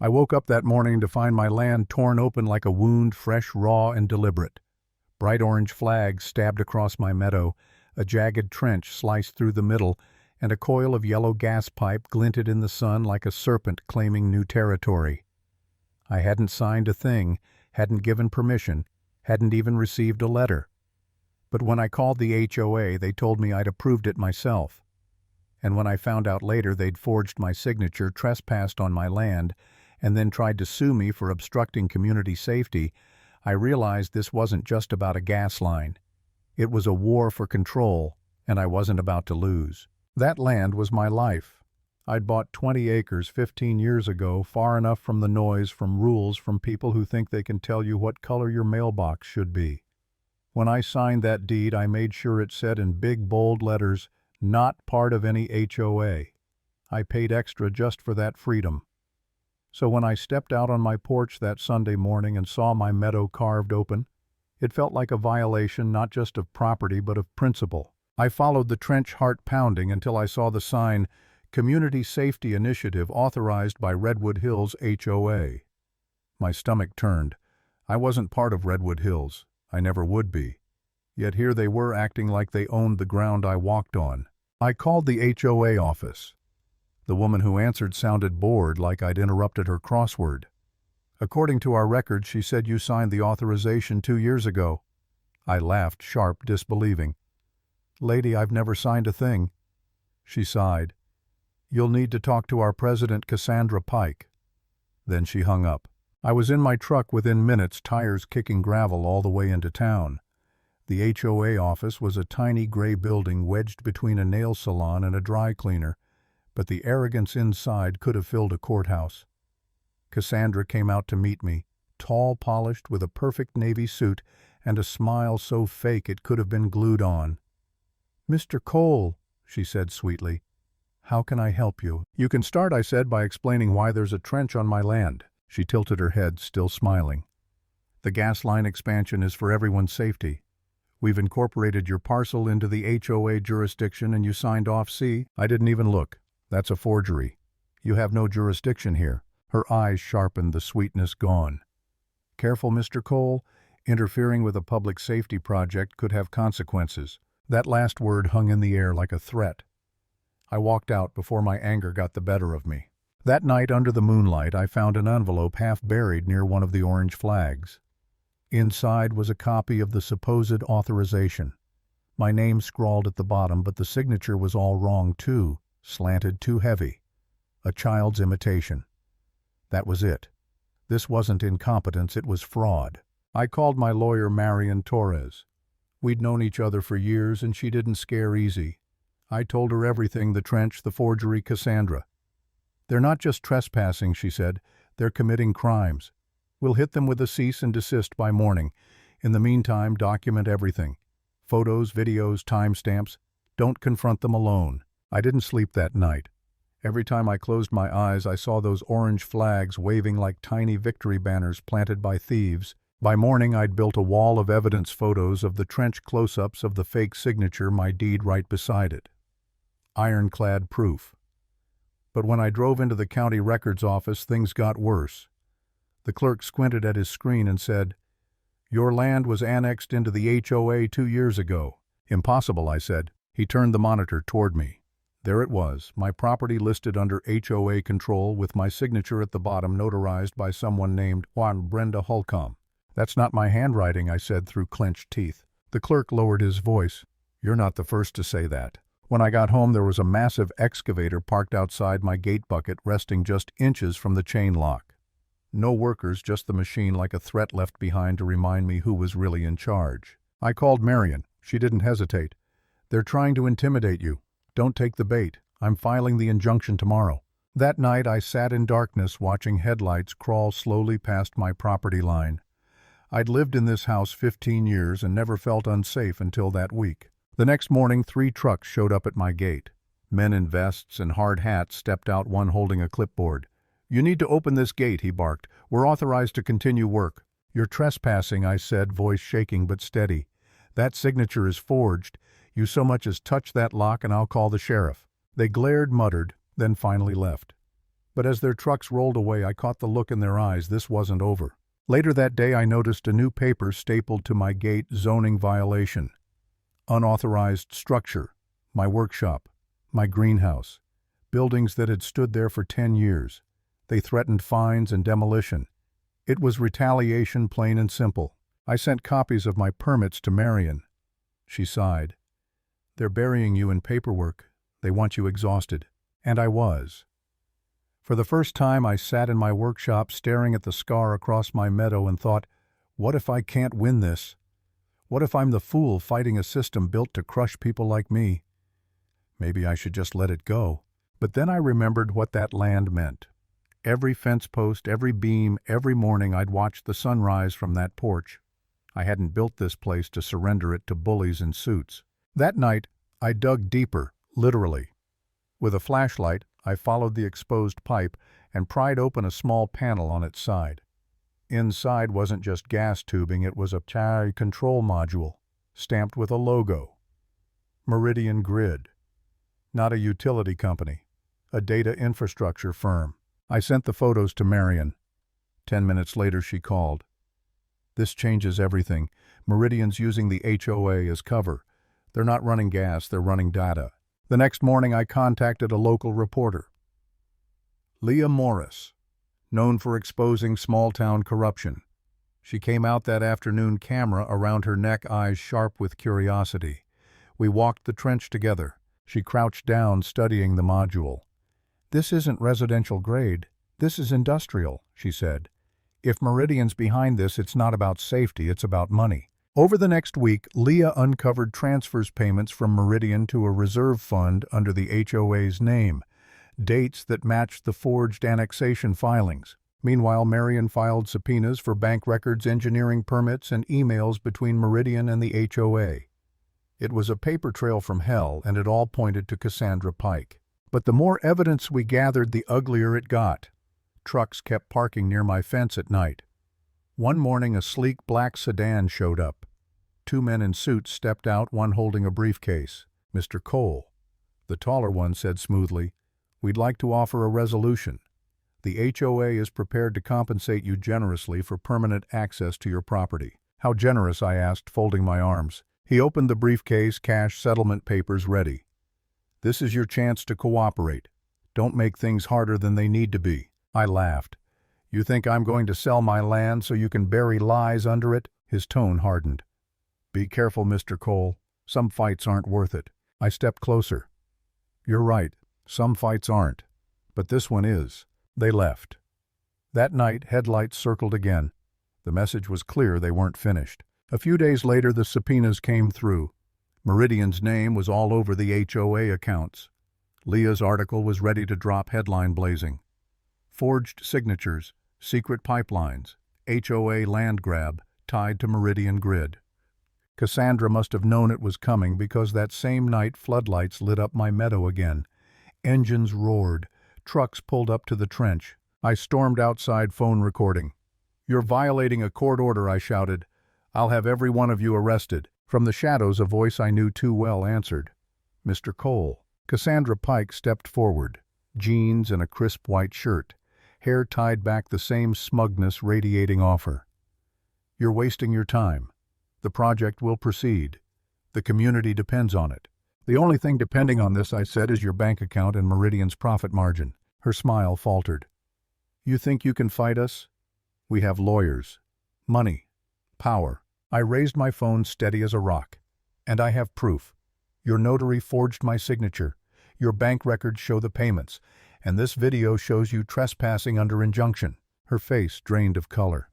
I woke up that morning to find my land torn open like a wound, fresh, raw, and deliberate. Bright orange flags stabbed across my meadow, a jagged trench sliced through the middle, and a coil of yellow gas pipe glinted in the sun like a serpent claiming new territory. I hadn't signed a thing, hadn't given permission, hadn't even received a letter. But when I called the HOA, they told me I'd approved it myself. And when I found out later they'd forged my signature, trespassed on my land, and then tried to sue me for obstructing community safety, I realized this wasn't just about a gas line. It was a war for control, and I wasn't about to lose. That land was my life. I'd bought 20 acres 15 years ago, far enough from the noise, from rules, from people who think they can tell you what color your mailbox should be. When I signed that deed, I made sure it said in big, bold letters, "Not part of any HOA." I paid extra just for that freedom. So when I stepped out on my porch that Sunday morning and saw my meadow carved open, it felt like a violation not just of property but of principle. I followed the trench, heart pounding, until I saw the sign, "Community Safety Initiative authorized by Redwood Hills HOA." My stomach turned. I wasn't part of Redwood Hills. I never would be. Yet here they were acting like they owned the ground I walked on. I called the HOA office. The woman who answered sounded bored, like I'd interrupted her crossword. "According to our records, she said you signed the authorization 2 years ago." I laughed, sharp, disbelieving. "Lady, I've never signed a thing." She sighed. "You'll need to talk to our president, Cassandra Pike." Then she hung up. I was in my truck within minutes, tires kicking gravel all the way into town. The HOA office was a tiny gray building wedged between a nail salon and a dry cleaner, but the arrogance inside could have filled a courthouse. Cassandra came out to meet me, tall, polished, with a perfect navy suit and a smile so fake it could have been glued on. "Mr. Cole," she said sweetly, "how can I help you?" "You can start," I said, "by explaining why there's a trench on my land." She tilted her head, still smiling. "The gas line expansion is for everyone's safety. We've incorporated your parcel into the HOA jurisdiction and you signed off. See? I didn't even look. That's a forgery. You have no jurisdiction here." Her eyes sharpened, the sweetness gone. "Careful, Mr. Cole. Interfering with a public safety project could have consequences." That last word hung in the air like a threat. I walked out before my anger got the better of me. That night, under the moonlight, I found an envelope half buried near one of the orange flags. Inside was a copy of the supposed authorization. My name scrawled at the bottom, but the signature was all wrong too, slanted, too heavy. A child's imitation. That was it. This wasn't incompetence, it was fraud. I called my lawyer, Marian Torres. We'd known each other for years, and she didn't scare easy. I told her everything, the trench, the forgery, Cassandra. "They're not just trespassing," she said. "They're committing crimes. We'll hit them with a cease and desist by morning. In the meantime, document everything. Photos, videos, timestamps. Don't confront them alone." I didn't sleep that night. Every time I closed my eyes, I saw those orange flags waving like tiny victory banners planted by thieves. By morning, I'd built a wall of evidence, photos of the trench, close-ups of the fake signature, my deed right beside it. Ironclad proof. But when I drove into the county records office, things got worse. The clerk squinted at his screen and said, "Your land was annexed into the HOA 2 years ago." "Impossible," I said. He turned the monitor toward me. There it was, my property listed under HOA control with my signature at the bottom, notarized by someone named Juan Brenda Holcomb. "That's not my handwriting," I said through clenched teeth. The clerk lowered his voice. "You're not the first to say that." When I got home, there was a massive excavator parked outside my gate bucket, resting just inches from the chain lock. No workers, just the machine, like a threat left behind to remind me who was really in charge. I called Marian. She didn't hesitate. "They're trying to intimidate you. Don't take the bait. I'm filing the injunction tomorrow." That night I sat in darkness, watching headlights crawl slowly past my property line. I'd lived in this house 15 years and never felt unsafe until that week. The next morning, 3 trucks showed up at my gate. Men in vests and hard hats stepped out, one holding a clipboard. "You need to open this gate," he barked. "We're authorized to continue work." "You're trespassing," I said, voice shaking but steady. "That signature is forged. You so much as touch that lock and I'll call the sheriff." They glared, muttered, then finally left. But as their trucks rolled away, I caught the look in their eyes. This wasn't over. Later that day, I noticed a new paper stapled to my gate: zoning violation. Unauthorized structure. My workshop. My greenhouse. Buildings that had stood there for 10 years. They threatened fines and demolition. It was retaliation, plain and simple. I sent copies of my permits to Marion. She sighed. They're burying you in paperwork. They want you exhausted. And I was. For the first time, I sat in my workshop staring at the scar across my meadow and thought, what if I can't win this? What if I'm the fool fighting a system built to crush people like me? Maybe I should just let it go. But then I remembered what that land meant. Every fence post, every beam, every morning I'd watch the sunrise from that porch. I hadn't built this place to surrender it to bullies in suits. That night, I dug deeper, literally. With a flashlight, I followed the exposed pipe and pried open a small panel on its side. Inside wasn't just gas tubing, it was a control module, stamped with a logo. Meridian Grid. Not a utility company, a data infrastructure firm. I sent the photos to Marion. 10 minutes later, she called. This changes everything. Meridian's using the HOA as cover. They're not running gas, they're running data. The next morning, I contacted a local reporter. Leah Morris, known for exposing small-town corruption. She came out that afternoon, camera around her neck, eyes sharp with curiosity. We walked the trench together. She crouched down, studying the module. This isn't residential grade. This is industrial, she said. If Meridian's behind this, it's not about safety, it's about money. Over the next week, Leah uncovered transfers payments from Meridian to a reserve fund under the HOA's name, dates that matched the forged annexation filings. Meanwhile, Marion filed subpoenas for bank records, engineering permits, and emails between Meridian and the HOA. It was a paper trail from hell, and it all pointed to Cassandra Pike. But the more evidence we gathered, the uglier it got. Trucks kept parking near my fence at night. One morning, a sleek black sedan showed up. 2 men in suits stepped out, one holding a briefcase. Mr. Cole. The taller one said smoothly, "We'd like to offer a resolution. The HOA is prepared to compensate you generously for permanent access to your property." "How generous?" I asked, folding my arms. He opened the briefcase, cash settlement papers ready. "This is your chance to cooperate. Don't make things harder than they need to be." I laughed. "You think I'm going to sell my land so you can bury lies under it?" His tone hardened. "Be careful, Mr. Cole. Some fights aren't worth it." I stepped closer. "You're right. Some fights aren't. But this one is." They left. That night, headlights circled again. The message was clear: they weren't finished. A few days later, the subpoenas came through. Meridian's name was all over the HOA accounts. Leah's article was ready to drop, headline blazing. Forged signatures, secret pipelines, HOA land grab, tied to Meridian Grid. Cassandra must have known it was coming, because that same night floodlights lit up my meadow again. Engines roared. Trucks pulled up to the trench. I stormed outside, phone recording. "You're violating a court order," I shouted. "I'll have every one of you arrested." From the shadows, a voice I knew too well answered. "Mr. Cole." Cassandra Pike stepped forward. Jeans and a crisp white shirt. Hair tied back, the same smugness radiating off her. "You're wasting your time. The project will proceed. The community depends on it." "The only thing depending on this," I said, "is your bank account and Meridian's profit margin." Her smile faltered. "You think you can fight us? We have lawyers, money, power." I raised my phone, steady as a rock. "And I have proof. Your notary forged my signature. Your bank records show the payments. And this video shows you trespassing under injunction." Her face drained of color.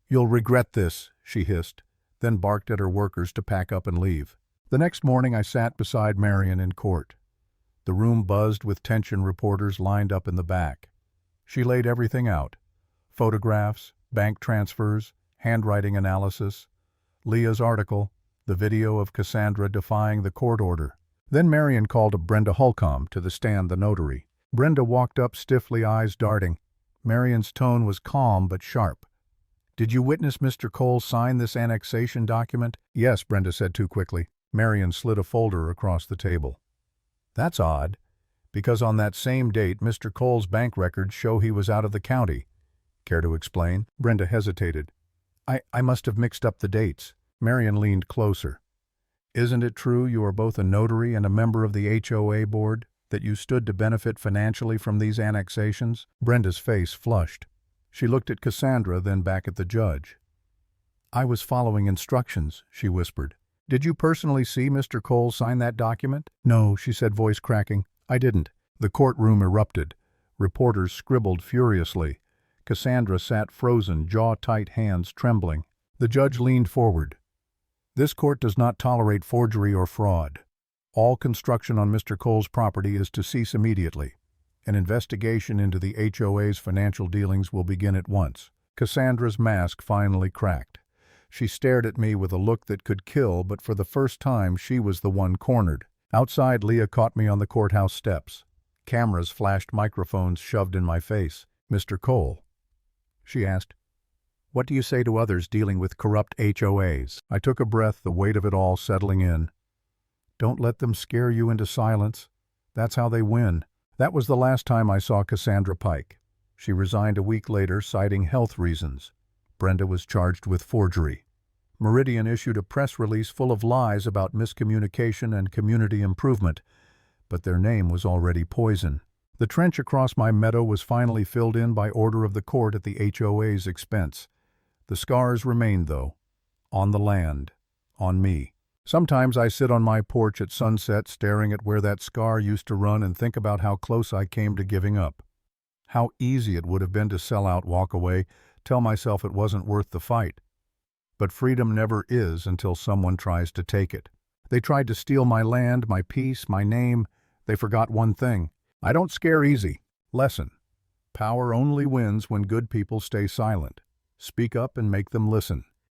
"You'll regret this," she hissed, then barked at her workers to pack up and leave. The next morning, I sat beside Marion in court. The room buzzed with tension, reporters lined up in the back. She laid everything out. Photographs, bank transfers, handwriting analysis, Leah's article, the video of Cassandra defying the court order. Then Marion called up Brenda Holcomb to the stand, the notary. Brenda walked up stiffly, eyes darting. Marion's tone was calm but sharp. "Did you witness Mr. Cole sign this annexation document?" "Yes," Brenda said too quickly. Marion slid a folder across the table. "That's odd. Because on that same date, Mr. Cole's bank records show he was out of the county. Care to explain? Brenda hesitated. I must have mixed up the dates. Marion leaned closer. Isn't it true you are both a notary and a member of the HOA board, that you stood to benefit financially from these annexations? Brenda's face flushed. She looked at Cassandra, then back at the judge. I was following instructions, she whispered. Did you personally see Mr. Cole sign that document? No, she said, voice cracking. I didn't. The courtroom erupted. Reporters scribbled furiously. Cassandra sat frozen, jaw-tight, hands trembling. The judge leaned forward. This court does not tolerate forgery or fraud. All construction on Mr. Cole's property is to cease immediately. An investigation into the HOA's financial dealings will begin at once. Cassandra's mask finally cracked. She stared at me with a look that could kill, but for the first time she was the one cornered. Outside, Leah caught me on the courthouse steps. Cameras flashed, microphones shoved in my face. Mr. Cole, she asked, what do you say to others dealing with corrupt HOAs? I took a breath, the weight of it all settling in. Don't let them scare you into silence. That's how they win. That was the last time I saw Cassandra Pike. She resigned a week later, citing health reasons. Brenda was charged with forgery. Meridian issued a press release full of lies about miscommunication and community improvement, but their name was already poison. The trench across my meadow was finally filled in by order of the court at the HOA's expense. The scars remained, though, on the land, on me. Sometimes I sit on my porch at sunset staring at where that scar used to run and think about how close I came to giving up. How easy it would have been to sell out, walk away, tell myself it wasn't worth the fight. But freedom never is until someone tries to take it. They tried to steal my land, my peace, my name. They forgot one thing. I don't scare easy. Lesson. Power only wins when good people stay silent. Speak up and make them listen.